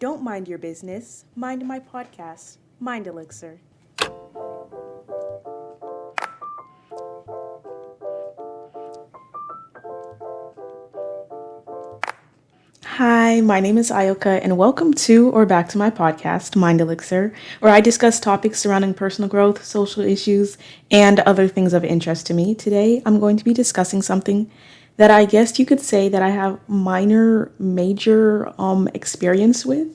Don't mind your business, mind my podcast, Mind Elixir. Hi, my name is Ayoka, and welcome to or back to my podcast, Mind Elixir, where I discuss topics surrounding personal growth, social issues, and other things of interest to me. Today, I'm going to be discussing something that I guess you could say that I have major experience with,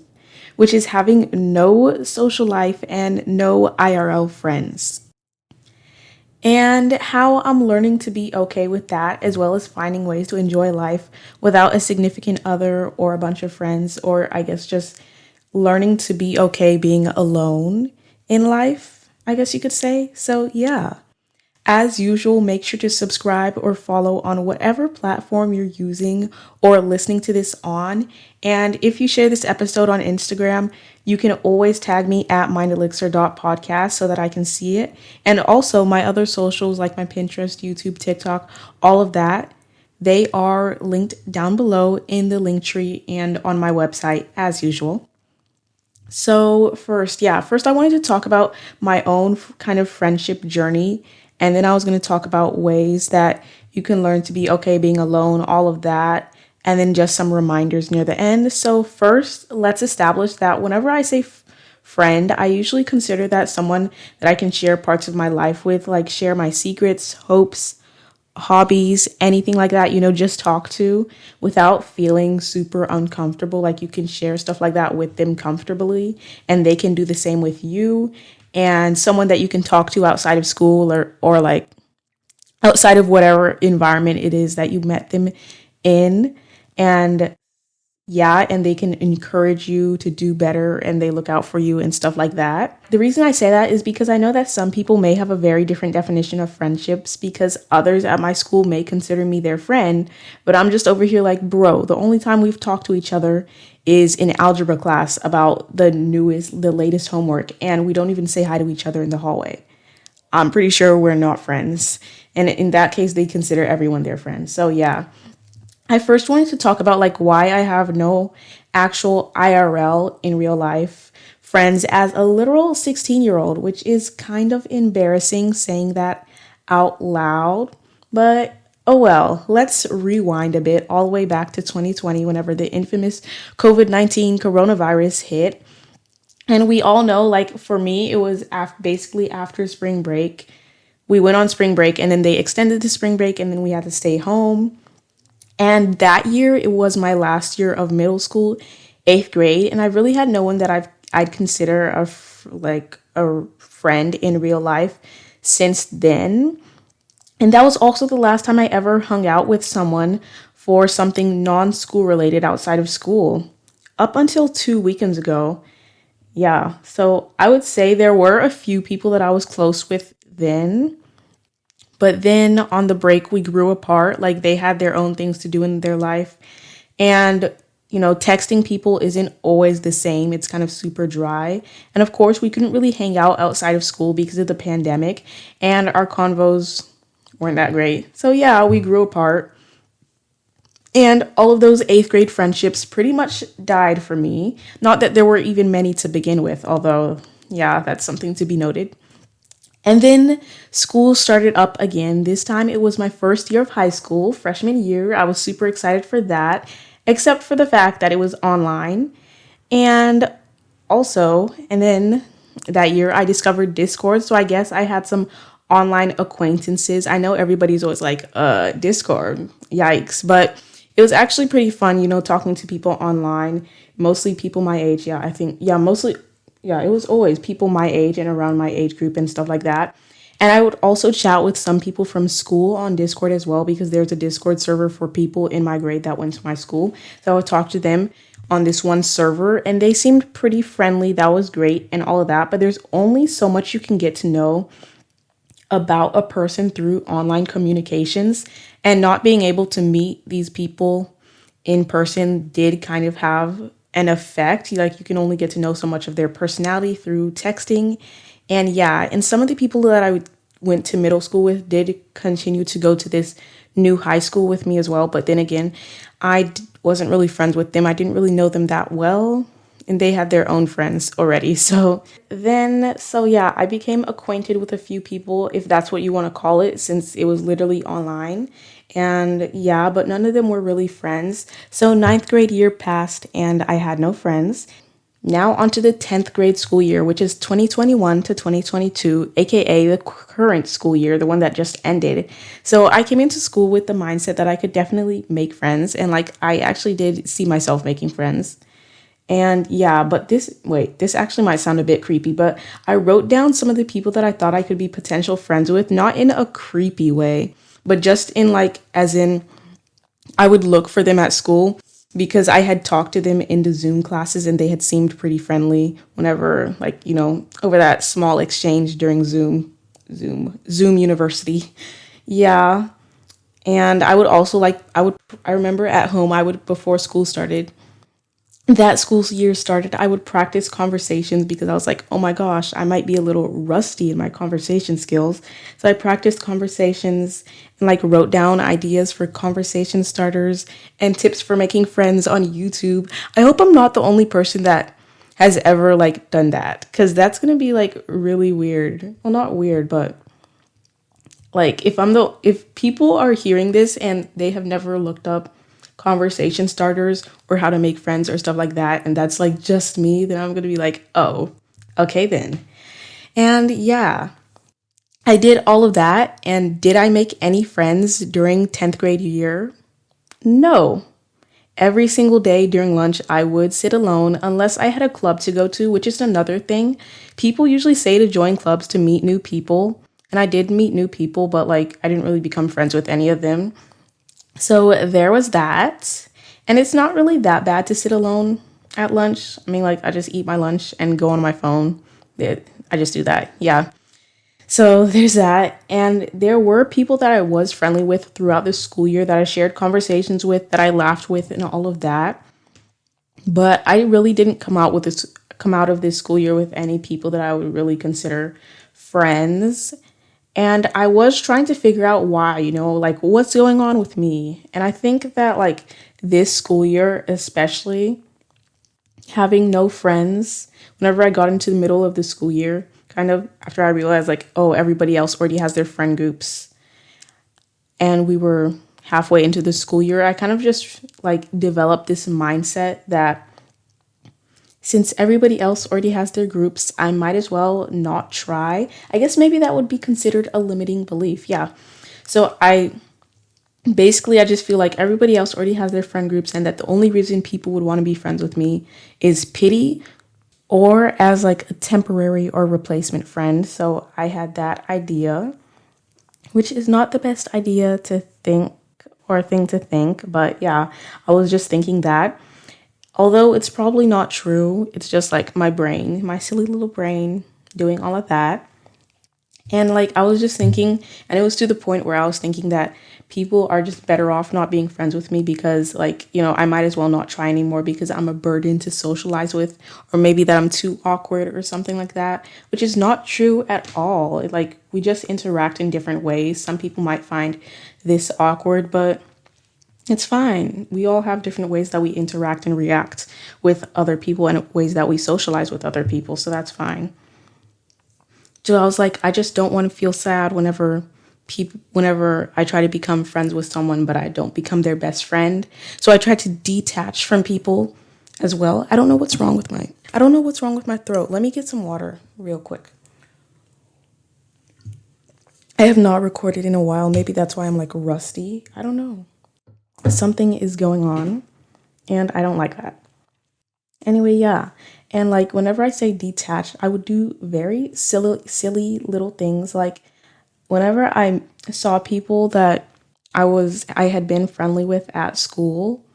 which is having no social life and no IRL friends. And how I'm learning to be okay with that, as well as finding ways to enjoy life without a significant other or a bunch of friends, or I guess just learning to be okay being alone in life, I guess you could say. So, yeah. As usual, make sure to subscribe or follow on whatever platform you're using or listening to this on. And if you share this episode on Instagram, you can always tag me at mindelixir.podcast so that I can see it. And also my other socials like my Pinterest, YouTube, TikTok, all of that, they are linked down below in the link tree and on my website as usual. So first I wanted to talk about my own kind of friendship journey. And then I was going to talk about ways that you can learn to be okay being alone, all of that. And then just some reminders near the end. So first, let's establish that whenever I say friend, I usually consider that someone that I can share parts of my life with, like share my secrets, hopes, hobbies, anything like that, just talk to without feeling super uncomfortable. Like you can share stuff like that with them comfortably and they can do the same with you. And someone that you can talk to outside of school or like outside of whatever environment it is that you met them in. And and they can encourage you to do better and they look out for you and stuff like that. The reason I say that is because I know that some people may have a very different definition of friendships because others at my school may consider me their friend, but I'm just over here like, bro, the only time we've talked to each other is in algebra class about the latest homework, and we don't even say hi to each other in the hallway. I'm pretty sure we're not friends. And in that case, they consider everyone their friend. So yeah. I first wanted to talk about like why I have no actual IRL in real life friends as a literal 16-year-old, which is kind of embarrassing saying that out loud. But oh well, let's rewind a bit all the way back to 2020 whenever the infamous COVID-19 coronavirus hit. And we all know, like for me, it was basically after spring break. We went on spring break and then they extended the spring break and then we had to stay home. And that year, it was my last year of middle school, 8th grade, and I really had no one that I'd consider a friend in real life since then. And that was also the last time I ever hung out with someone for something non-school related outside of school, up until 2 weekends ago. Yeah, so I would say there were a few people that I was close with then. But then on the break, we grew apart. Like they had their own things to do in their life. And, texting people isn't always the same. It's kind of super dry. And of course, we couldn't really hang out outside of school because of the pandemic. And our convos weren't that great. So yeah, we grew apart. And all of those 8th grade friendships pretty much died for me. Not that there were even many to begin with, although, yeah, that's something to be noted. And then school started up again. This time it was my first year of high school, freshman year. I was super excited for that, except for the fact that it was online. And then that year I discovered Discord. So I guess I had some online acquaintances. I know everybody's always like, Discord, yikes. But it was actually pretty fun, talking to people online, mostly people my age. It was always people my age and around my age group and stuff like that. And I would also chat with some people from school on Discord as well, because there's a Discord server for people in my grade that went to my school. So I would talk to them on this one server and they seemed pretty friendly. That was great and all of that. But there's only so much you can get to know about a person through online communications, and not being able to meet these people in person did kind of have an effect. Like you can only get to know so much of their personality through texting. And some of the people that I went to middle school with did continue to go to this new high school with me as well. But then again, wasn't really friends with them. I didn't really know them that well. and they had their own friends already. So yeah, I became acquainted with a few people, if that's what you want to call it, since it was literally online. And yeah, but none of them were really friends. So ninth grade year passed and I had no friends. Now onto the 10th grade school year, which is 2021 to 2022, aka the current school year, the one that just ended. So I came into school with the mindset that I could definitely make friends, and like I actually did see myself making friends. And yeah, but this actually might sound a bit creepy, but I wrote down some of the people that I thought I could be potential friends with, not in a creepy way, but just in like, as in, I would look for them at school because I had talked to them in the Zoom classes and they had seemed pretty friendly whenever, like, over that small exchange during Zoom University. Yeah. And I would also I remember at home, before school started, that school year started, I would practice conversations because I was like, oh my gosh, I might be a little rusty in my conversation skills. So I practiced conversations and like wrote down ideas for conversation starters and tips for making friends on YouTube. I hope I'm not the only person that has ever like done that, because that's going to be like really weird. Well, not weird, but like if people are hearing this and they have never looked up conversation starters or how to make friends or stuff like that, and that's like just me, then I'm gonna be like, oh, okay then. And yeah, I did all of that. And did I make any friends during 10th grade year? No. Every single day during lunch, I would sit alone unless I had a club to go to, which is another thing. People usually say to join clubs to meet new people, and I did meet new people, but like I didn't really become friends with any of them. So there was that. And it's not really that bad to sit alone at lunch. I mean, like, I just eat my lunch and go on my phone. I just do that. Yeah. So there's that. And there were people that I was friendly with throughout the school year that I shared conversations with, that I laughed with, and all of that. But I really didn't come out of this school year with any people that I would really consider friends. And I was trying to figure out why, like what's going on with me. And I think that like this school year, especially having no friends, whenever I got into the middle of the school year, kind of after I realized like, oh, everybody else already has their friend groups. And we were halfway into the school year, I kind of just like developed this mindset that since everybody else already has their groups, I might as well not try. I guess maybe that would be considered a limiting belief. Yeah. So I just feel like everybody else already has their friend groups, and that the only reason people would want to be friends with me is pity or as like a temporary or replacement friend. So I had that idea, which is not the best idea to think or thing to think. But yeah, I was just thinking that. Although it's probably not true, it's just like my brain, my silly little brain doing all of that. And like I was just thinking, and it was to the point where I was thinking that people are just better off not being friends with me because like, I might as well not try anymore because I'm a burden to socialize with, or maybe that I'm too awkward or something like that, which is not true at all. Like we just interact in different ways. Some people might find this awkward, but it's fine. We all have different ways that we interact and react with other people and ways that we socialize with other people. So that's fine. So I was like, I just don't want to feel sad whenever I try to become friends with someone, but I don't become their best friend. So I try to detach from people as well. I don't know what's wrong with my throat. Let me get some water real quick. I have not recorded in a while. Maybe that's why I'm like rusty. I don't know. Something is going on and I don't like that. Anyway, yeah. And like whenever I say detached, I would do very silly little things. Like whenever I saw people that I had been friendly with at school,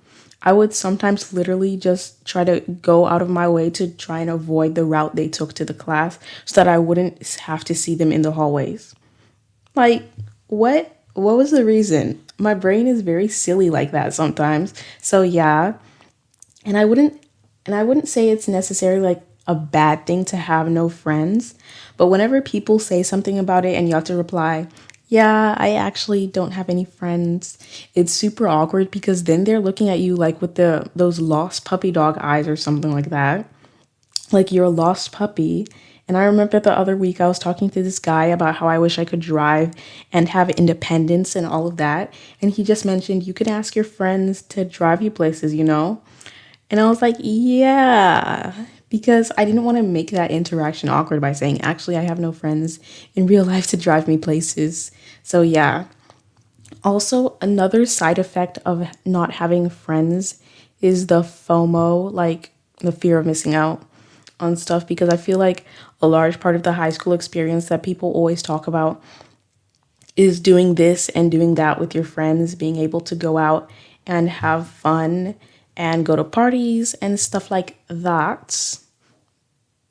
I would sometimes literally just try to go out of my way to try and avoid the route they took to the class so that I wouldn't have to see them in the hallways. Like, what was the reason? My brain is very silly like that sometimes. So yeah. And I wouldn't say it's necessarily like a bad thing to have no friends, but whenever people say something about it and you have to reply, Yeah, I actually don't have any friends. It's super awkward because then they're looking at you like with those lost puppy dog eyes or something like that. Like you're a lost puppy. And I remember the other week I was talking to this guy about how I wish I could drive and have independence and all of that. And he just mentioned you can ask your friends to drive you places. And I was like, yeah, because I didn't want to make that interaction awkward by saying, actually, I have no friends in real life to drive me places. So, yeah. Also, another side effect of not having friends is the FOMO, like the fear of missing out on stuff, because I feel like a large part of the high school experience that people always talk about is doing this and doing that with your friends, being able to go out and have fun and go to parties and stuff like that.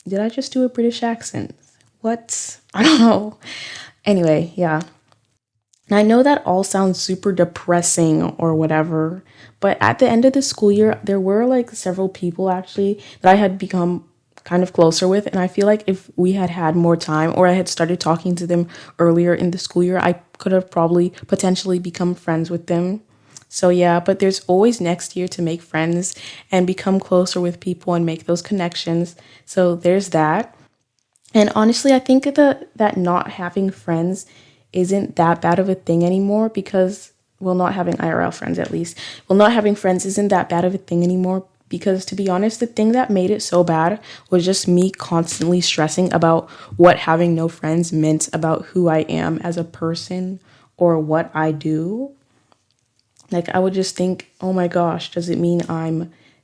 Did I just do a British accent? What? I don't know. Anyway, yeah. And I know that all sounds super depressing or whatever, but at the end of the school year, there were like several people actually that I had become kind of closer with. And I feel like if we had had more time or I had started talking to them earlier in the school year, I could have probably potentially become friends with them. So yeah, but there's always next year to make friends and become closer with people and make those connections. So there's that. And honestly, I think that not having friends isn't that bad of a thing anymore because, well, not having IRL friends at least. Well, not having friends isn't that bad of a thing anymore because, to be honest, the thing that made it so bad was just me constantly stressing about what having no friends meant about who I am as a person or what I do. Like, I would just think, oh my gosh, does it mean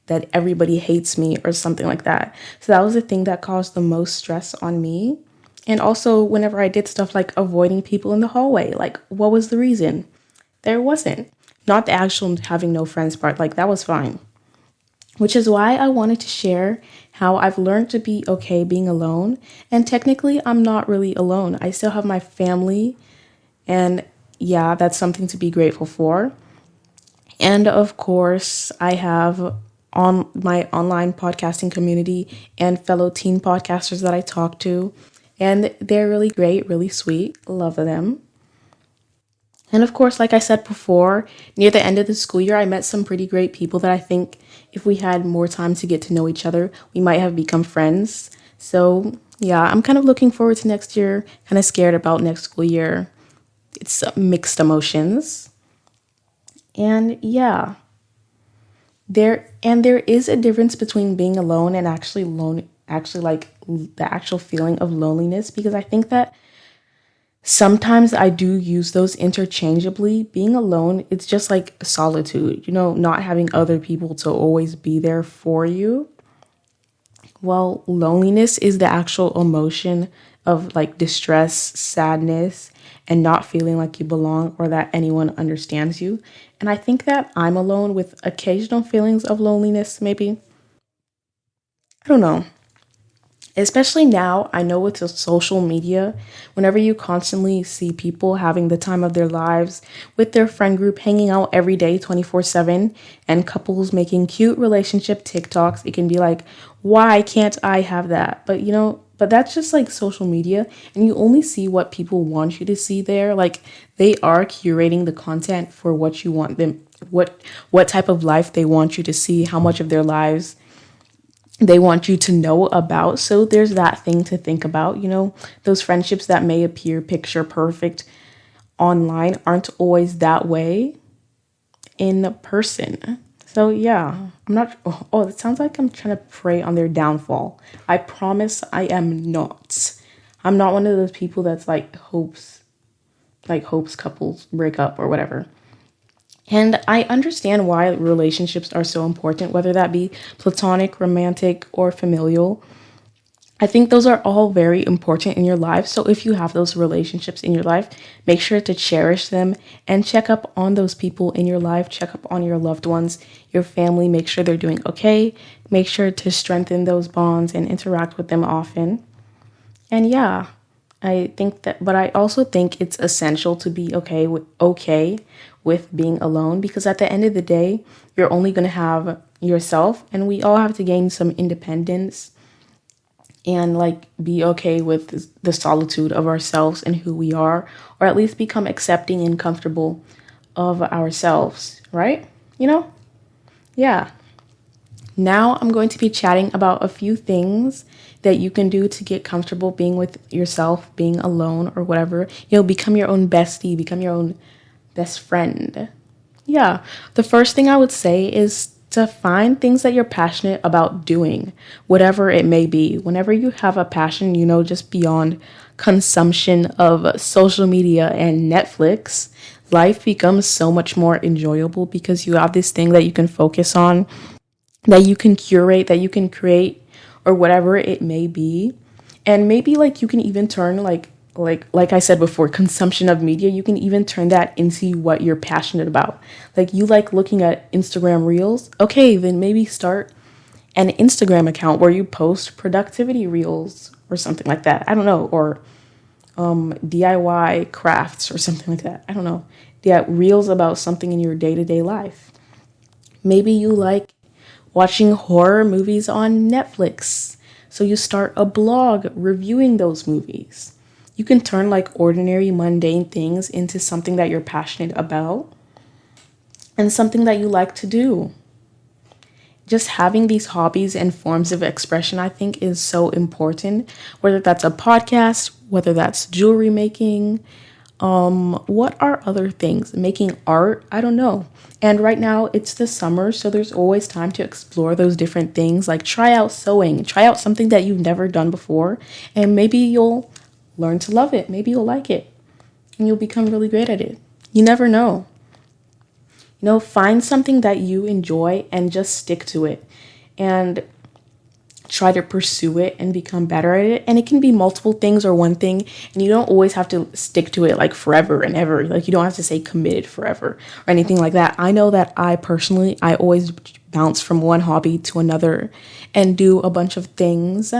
that everybody hates me or something like that? So that was the thing that caused the most stress on me. And also, whenever I did stuff like avoiding people in the hallway, like, what was the reason? There wasn't. Not the actual having no friends part, like, that was fine. Which is why I wanted to share how I've learned to be okay being alone. And technically, I'm not really alone. I still have my family. And yeah, that's something to be grateful for. And of course, I have on my online podcasting community and fellow teen podcasters that I talk to. And they're really great, really sweet. Love them. And of course, like I said before, near the end of the school year, I met some pretty great people that I think if we had more time to get to know each other, we might have become friends. So yeah, I'm kind of looking forward to next year, kind of scared about next school year. It's mixed emotions. And yeah, there is a difference between being alone and actually like the actual feeling of loneliness, because I think that sometimes I do use those interchangeably. Being alone, it's just like solitude, not having other people to always be there for you. Well, loneliness is the actual emotion of like distress, sadness, and not feeling like you belong or that anyone understands you. And I think that I'm alone with occasional feelings of loneliness, maybe. I don't know. Especially now, I know with the social media, whenever you constantly see people having the time of their lives with their friend group, hanging out every day 24/7, and couples making cute relationship TikToks, it can be like, why can't I have that? But that's just like social media, and you only see what people want you to see there. Like, they are curating the content for what you want them, what type of life they want you to see, how much of their lives they want you to know about. So there's that thing to think about. Those friendships that may appear picture perfect online aren't always that way in person. So yeah, I'm not, oh, it sounds like I'm trying to prey on their downfall. I promise I am not. I'm not one of those people that's hopes couples break up or whatever. And I understand why relationships are so important, whether that be platonic, romantic, or familial. I think those are all very important in your life. So if you have those relationships in your life, make sure to cherish them and check up on those people in your life. Check up on your loved ones, your family. Make sure they're doing okay. Make sure to strengthen those bonds and interact with them often. And yeah, but I also think it's essential to be okay with being alone, because at the end of the day, you're only going to have yourself, and we all have to gain some independence and like be okay with the solitude of ourselves and who we are, or at least become accepting and comfortable of ourselves, right? You know? Yeah. Now I'm going to be chatting about a few things that you can do to get comfortable being with yourself, being alone or whatever. Become your own bestie, become your own best friend. Yeah. The first thing I would say is to find things that you're passionate about doing, whatever it may be. Whenever you have a passion, just beyond consumption of social media and Netflix, life becomes so much more enjoyable because you have this thing that you can focus on, that you can curate, that you can create, or whatever it may be. And maybe like you can even turn like I said before, consumption of media, you can even turn that into what you're passionate about. Like you like looking at Instagram reels. Okay, then maybe start an Instagram account where you post productivity reels or something like that. I don't know, or DIY crafts or something like that. I don't know. Yeah, reels about something in your day-to-day life. Maybe you like watching horror movies on Netflix. So you start a blog reviewing those movies. You can turn like ordinary, mundane things into something that you're passionate about and something that you like to do. Just having these hobbies and forms of expression, I think, is so important. Whether that's a podcast, whether that's jewelry making, what are other things? Making art? I don't know. And right now it's the summer, so there's always time to explore those different things. Like try out sewing, try out something that you've never done before, and maybe you'll learn to love it. Maybe you'll like it and you'll become really great at it. You never know. Find something that you enjoy and just stick to it and try to pursue it and become better at it. And it can be multiple things or one thing, and you don't always have to stick to it like forever and ever. Like you don't have to say committed forever or anything like that. I know that I always bounce from one hobby to another and do a bunch of things,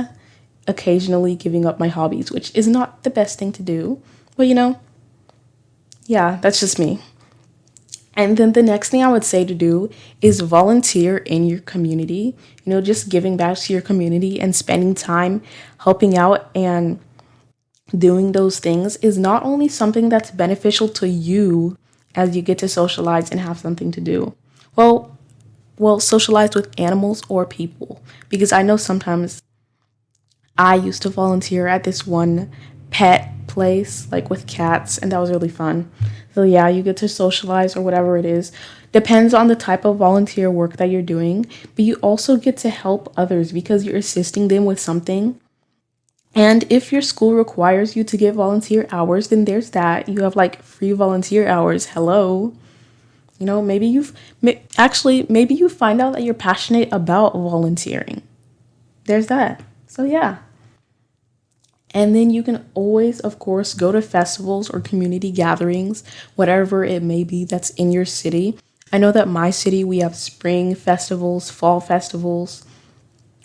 occasionally giving up my hobbies, which is not the best thing to do. But yeah, that's just me. And then the next thing I would say to do is volunteer in your community, just giving back to your community and spending time helping out and doing those things is not only something that's beneficial to you as you get to socialize and have something to do. Well, socialize with animals or people, because I know sometimes I used to volunteer at this one pet place, like with cats, and that was really fun. So yeah, you get to socialize or whatever it is. Depends on the type of volunteer work that you're doing, but you also get to help others because you're assisting them with something. And if your school requires you to give volunteer hours, then there's that. You have like free volunteer hours. Hello. Maybe maybe you find out that you're passionate about volunteering. There's that. So yeah. And then you can always, of course, go to festivals or community gatherings, whatever it may be that's in your city. I know that my city, we have spring festivals, fall festivals,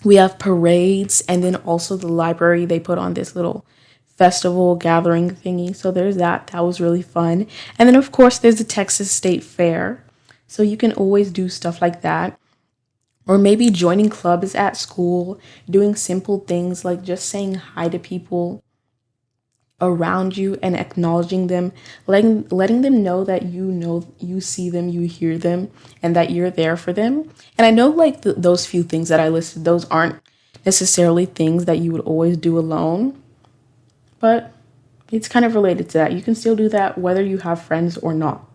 we have parades, and then also the library, they put on this little festival gathering thingy. So there's that. That was really fun. And then, of course, there's the Texas State Fair. So you can always do stuff like that. Or maybe joining clubs at school, doing simple things like just saying hi to people around you and acknowledging them, letting them know, you see them, you hear them, and that you're there for them. And I know like those few things that I listed, those aren't necessarily things that you would always do alone, but it's kind of related to that. You can still do that whether you have friends or not,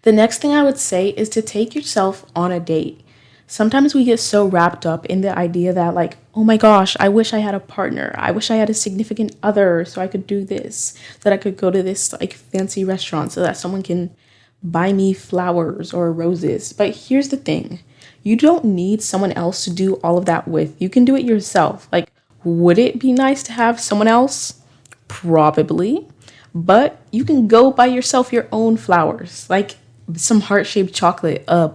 The next thing I would say is to take yourself on a date. Sometimes we get so wrapped up in the idea that like, oh my gosh, I wish I had a partner. I wish I had a significant other so I could do this, that I could go to this like fancy restaurant so that someone can buy me flowers or roses. But here's the thing. You don't need someone else to do all of that with. You can do it yourself. Like, would it be nice to have someone else? Probably. But you can go buy yourself your own flowers. Like some heart-shaped chocolate, a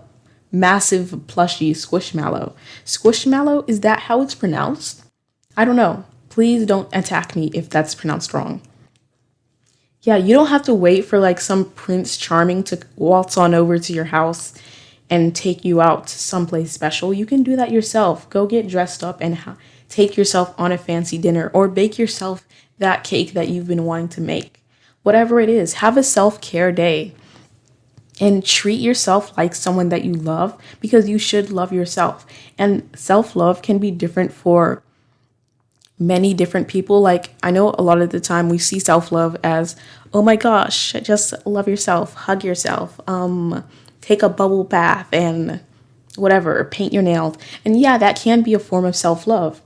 massive plushy squishmallow. Squishmallow, is that how it's pronounced? I don't know. Please don't attack me if that's pronounced wrong. Yeah, you don't have to wait for like some Prince Charming to waltz on over to your house and take you out to someplace special, you can do that yourself. Go get dressed up and take yourself on a fancy dinner, or bake yourself that cake that you've been wanting to make. Whatever it is, have a self-care day and treat yourself like someone that you love, because you should love yourself. And self-love can be different for many different people. Like, I know a lot of the time we see self-love as, oh my gosh, just love yourself, hug yourself, take a bubble bath and whatever, paint your nails. And yeah, that can be a form of self-love.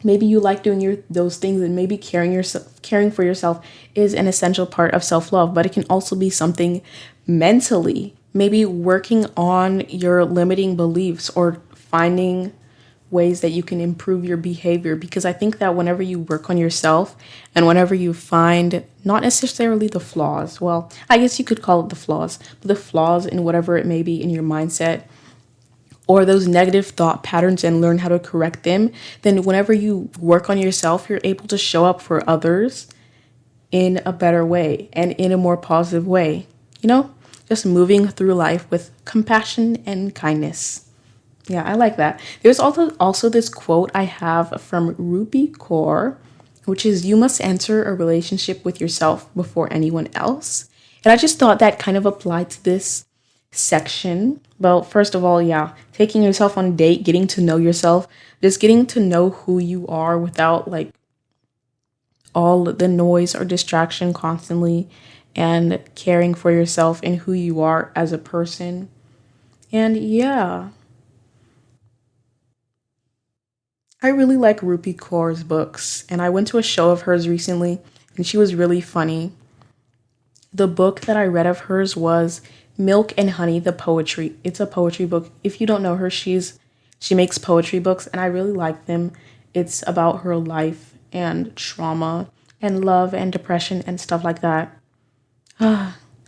Maybe you like doing those things, and maybe caring for yourself is an essential part of self-love, but it can also be something mentally, maybe working on your limiting beliefs or finding ways that you can improve your behavior. Because I think that whenever you work on yourself and whenever you find not necessarily the flaws, well, I guess you could call it the flaws, but the flaws in whatever it may be in your mindset or those negative thought patterns and learn how to correct them, then whenever you work on yourself, you're able to show up for others in a better way and in a more positive way. You know, just moving through life with compassion and kindness. Yeah, I like that. There's also this quote I have from Rupi Kaur, which is, you must enter a relationship with yourself before anyone else. And I just thought that kind of applied to this section. Well, first of all, yeah, taking yourself on a date, getting to know yourself, just getting to know who you are without like all the noise or distraction constantly, and caring for yourself and who you are as a person. And yeah, I really like Rupi Kaur's books, and I went to a show of hers recently, and she was really funny. The book that I read of hers was Milk and Honey, the Poetry. It's a poetry book. If you don't know her, she makes poetry books, and I really like them. It's about her life and trauma and love and depression and stuff like that.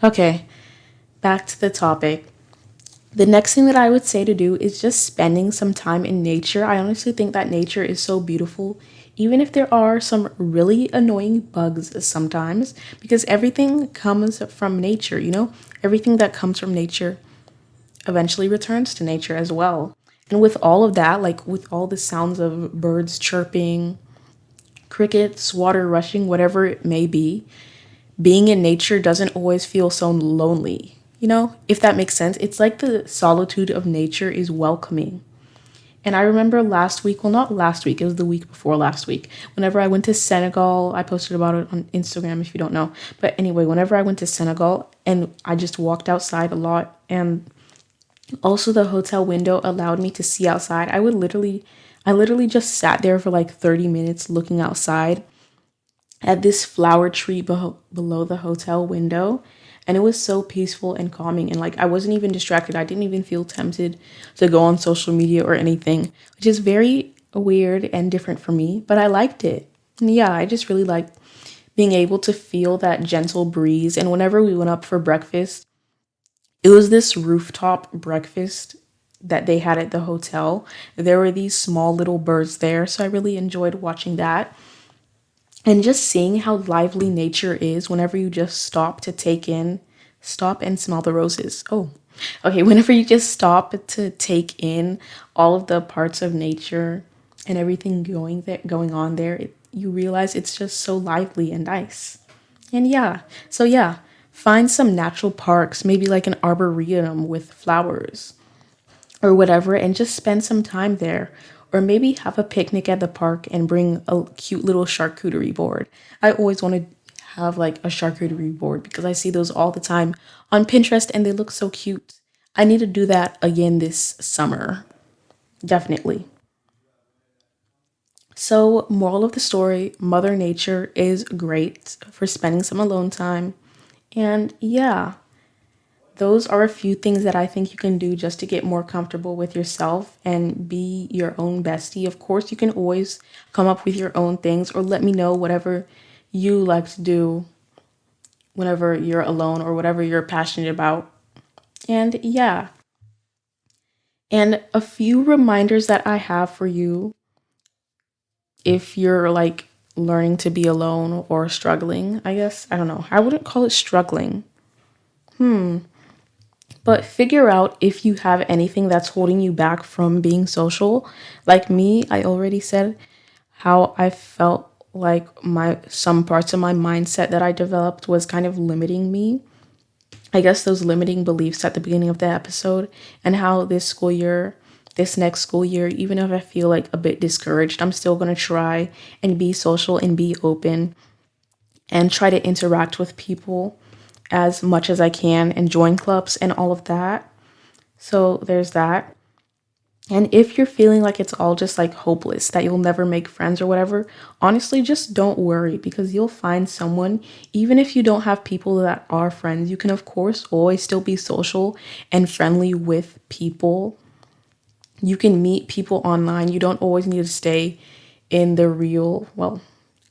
Okay, back to the topic. The next thing that I would say to do is just spending some time in nature. I honestly think that nature is so beautiful, even if there are some really annoying bugs sometimes, because everything comes from nature, you know? Everything that comes from nature eventually returns to nature as well. And with all of that, like with all the sounds of birds chirping, crickets, water rushing, whatever it may be, being in nature doesn't always feel so lonely. You know, if that makes sense, it's like the solitude of nature is welcoming. And I remember last week, well, not last week, it was the week before last week, whenever I went to Senegal. I posted about it on Instagram if you don't know. But anyway, whenever I went to Senegal and I just walked outside a lot, and also the hotel window allowed me to see outside, I literally just sat there for like 30 minutes looking outside at this flower tree below the hotel window. And it was so peaceful and calming. And like, I wasn't even distracted. I didn't even feel tempted to go on social media or anything, which is very weird and different for me, but I liked it. And yeah, I just really liked being able to feel that gentle breeze. And whenever we went up for breakfast, it was this rooftop breakfast that they had at the hotel. There were these small little birds there, so I really enjoyed watching that. And just seeing how lively nature is whenever you just stop and smell the roses. Oh, okay. Whenever you just stop to take in all of the parts of nature and everything going on there, you realize it's just so lively and nice. And yeah, so yeah, find some natural parks, maybe like an arboretum with flowers or whatever, and just spend some time there. Or maybe have a picnic at the park and bring a cute little charcuterie board. I always want to have like a charcuterie board because I see those all the time on Pinterest and they look so cute. I need to do that again this summer. Definitely. So, moral of the story, Mother Nature is great for spending some alone time. And yeah, those are a few things that I think you can do just to get more comfortable with yourself and be your own bestie. Of course, you can always come up with your own things, or let me know whatever you like to do whenever you're alone or whatever you're passionate about. And yeah, and a few reminders that I have for you if you're like learning to be alone or struggling, I guess. I don't know. I wouldn't call it struggling. But figure out if you have anything that's holding you back from being social. Like me, I already said how I felt like my some parts of my mindset that I developed was kind of limiting me. I guess those limiting beliefs at the beginning of the episode, and how this next school year, even if I feel like a bit discouraged, I'm still going to try and be social and be open and try to interact with people as much as I can and join clubs and all of that. So there's that. And if you're feeling like it's all just like hopeless, that you'll never make friends or whatever, honestly, just don't worry, because you'll find someone. Even if you don't have people that are friends, you can, of course, always still be social and friendly with people. You can meet people online. You don't always need to stay in the real, well,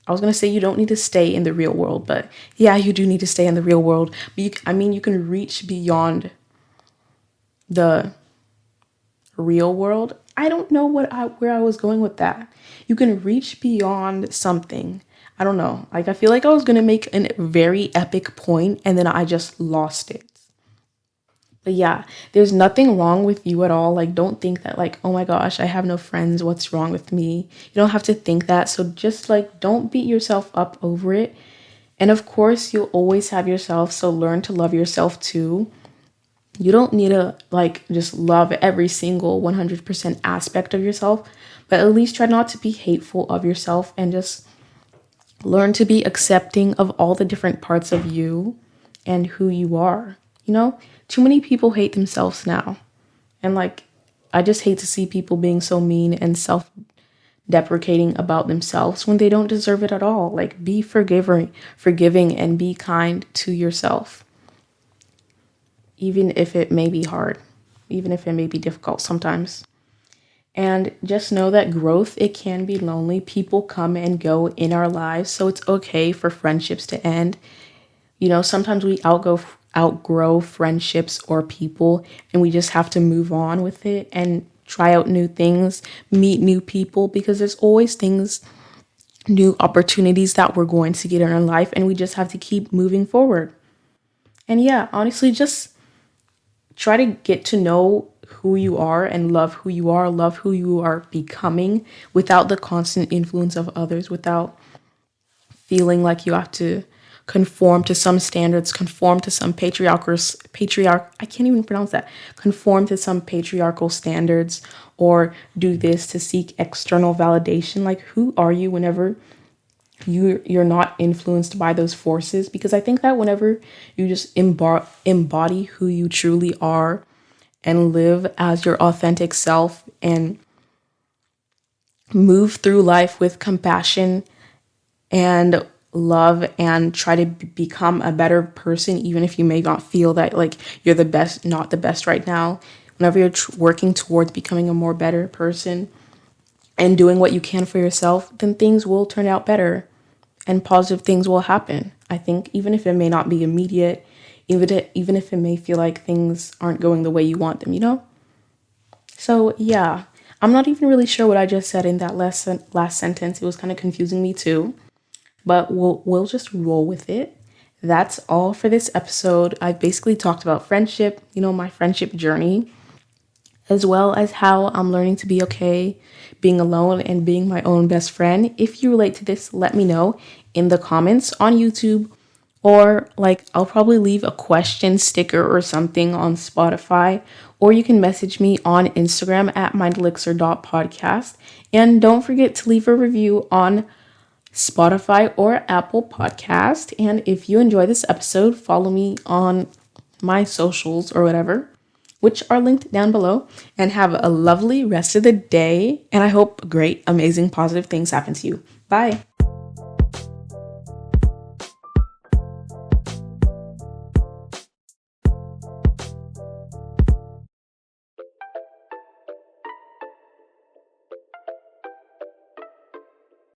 I was going to say you don't need to stay in the real world, but yeah, you do need to stay in the real world. But you can reach beyond the real world. I don't know where I was going with that. You can reach beyond something. I don't know. Like, I feel like I was going to make a very epic point and then I just lost it. But yeah, there's nothing wrong with you at all. Like, don't think that like, oh my gosh, I have no friends. What's wrong with me? You don't have to think that. So just like, don't beat yourself up over it. And of course, you'll always have yourself. So learn to love yourself too. You don't need to like just love every single 100% aspect of yourself, but at least try not to be hateful of yourself, and just learn to be accepting of all the different parts of you and who you are. Too many people hate themselves now. And like, I just hate to see people being so mean and self-deprecating about themselves when they don't deserve it at all. Like, be forgiving and be kind to yourself. Even if it may be hard, even if it may be difficult sometimes. And just know that growth, it can be lonely. People come and go in our lives, so it's okay for friendships to end. Sometimes we outgrow friendships or people, and we just have to move on with it and try out new things, meet new people, because there's always new opportunities that we're going to get in our life, and we just have to keep moving forward. And yeah, honestly, just try to get to know who you are and love who you are becoming, without the constant influence of others, without feeling like you have to conform to some standards, conform to some I can't even pronounce that, conform to some patriarchal standards, or do this to seek external validation. Like, who are you whenever you're not influenced by those forces? Because I think that whenever you just embody who you truly are and live as your authentic self and move through life with compassion and love and try to become a better person, even if you may not feel that like you're not the best right now, whenever you're working towards becoming a more better person and doing what you can for yourself, then things will turn out better and positive things will happen. I think, even if it may not be immediate, even if it may feel like things aren't going the way you want them. So yeah, I'm not even really sure what I just said in that last sentence. It was kind of confusing me too, but we'll just roll with it. That's all for this episode. I've basically talked about friendship, my friendship journey, as well as how I'm learning to be okay being alone and being my own best friend. If you relate to this, let me know in the comments on YouTube, or like I'll probably leave a question sticker or something on Spotify, or you can message me on Instagram at mindelixir.podcast. And don't forget to leave a review on Spotify or Apple Podcast. And if you enjoy this episode, follow me on my socials or whatever, which are linked down below, and have a lovely rest of the day. And I hope great, amazing, positive things happen to you. Bye.